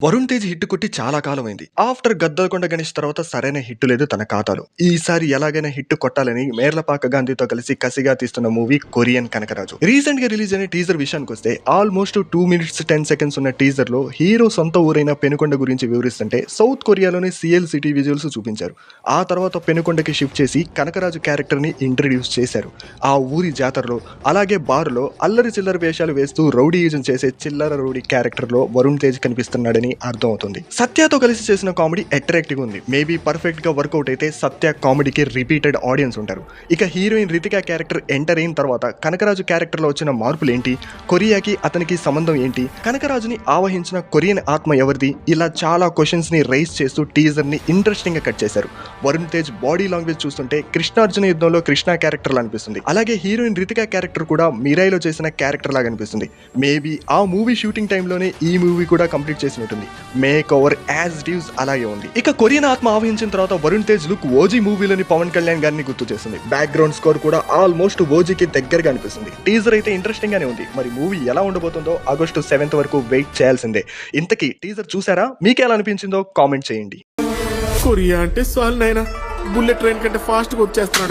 Varun Tej hit కొట్టి చాలా కాలమైంది. After 'Gaddalakonda Ganesh' తర్వాత సరైన హిట్ లేదు తన ఖాతాలో. ఈసారి ఎలాగైనా హిట్ కొట్టాలని మేర్లపాక గాంధీతో కలిసి కసిగా తీస్తున్న మూవీ 'కొరియన్ కనకరాజు'. రీసెంట్ గా రిలీజ్ అయిన టీజర్ విషయానికొస్తే ఆల్మోస్ట్ 2 minutes 10 seconds ఉన్న టీజర్ లో హీరో సొంత ఊరైన పెనుకొండ గురించి వివరిస్తుంటే సౌత్ కొరియాలోని సిఎల్ సిటీ విజువల్స్ చూపించారు. ఆ తర్వాత పెనుకొండకి షిఫ్ట్ చేసి కనకరాజు క్యారెక్టర్ ని ఇంట్రడ్యూస్ చేశారు. ఆ ఊరి జాతరలో అలాగే బారులో అల్లరి చిల్లర వేషాలు వేస్తూ రౌడీయిజం చేసే చిల్లర రౌడీ క్యారెక్టర్ లో వరుణ్ తేజ్ కనిపిస్తున్నాడని అర్థం అవుతుంది. సత్యతో కలిసి చేసిన కామెడీ అట్రాక్టివ్ ఉంది. మేబీ పర్ఫెక్ట్ గా వర్కౌట్ అయితే సత్య కామెడీకి రిపీటెడ్ ఆడియన్స్ ఉంటారు. ఇక హీరోయిన్ రితికా క్యారెక్టర్ ఎంటర్ అయిన తర్వాత కనకరాజు క్యారెక్టర్ లో వచ్చిన మార్పులు ఏంటి, కొరియాకి అతనికి సంబంధం ఏంటి, కనకరాజుని ఆవహించిన కొరియన్ ఆత్మ ఎవరిది, ఇలా చాలా క్వశ్చన్స్ ని రైజ్ చేస్తూ టీజర్ ని ఇంట్రెస్టింగ్ గా కట్ చేశారు. వరుణ్ తేజ్ బాడీ లాంగ్వేజ్ చూస్తుంటే కృష్ణార్జున యుద్ధంలో కృష్ణ క్యారెక్టర్ లా అనిపిస్తుంది. అలాగే హీరోయిన్ రితికా క్యారెక్టర్ కూడా మిరాయిలో చేసిన క్యారెక్టర్ లాగా అనిపిస్తుంది. మేబీ ఆ మూవీ షూటింగ్ టైంలోనే ఈ మూవీ కూడా కంప్లీట్ చేసినట్టుంది. Make over as it is అలాగే ఉంది. ఇక కొరియన్ ఆత్మ ఆవహించిన తర్వాత వరుణ్ తేజ్ లుక్ ఓజీ మూవీలోని పవన్ కళ్యాణ్ గారిని గుర్తు చేస్తుంది. బ్యాక్గ్రౌండ్ స్కోర్ కూడా ఆల్మోస్ట్ ఓజీకి దగ్గరగా అనిపిస్తుంది. టీజర్ అయితే ఇంట్రెస్టింగ్ గానే ఉంది. మరి మూవీ ఎలా ఉండబోతుందో ఆగస్టు 7th వరకు వెయిట్ చేయాల్సిందే. ఇంతకీ టీజర్ చూసారా? మీకు ఎలా అనిపించిందో కామెంట్ చేయండి. కొరియా అంటే సాల్ నైనా బుల్లెట్ ట్రైన్ కంటే ఫాస్ట్ గా వచ్చేస్తున్నాడు.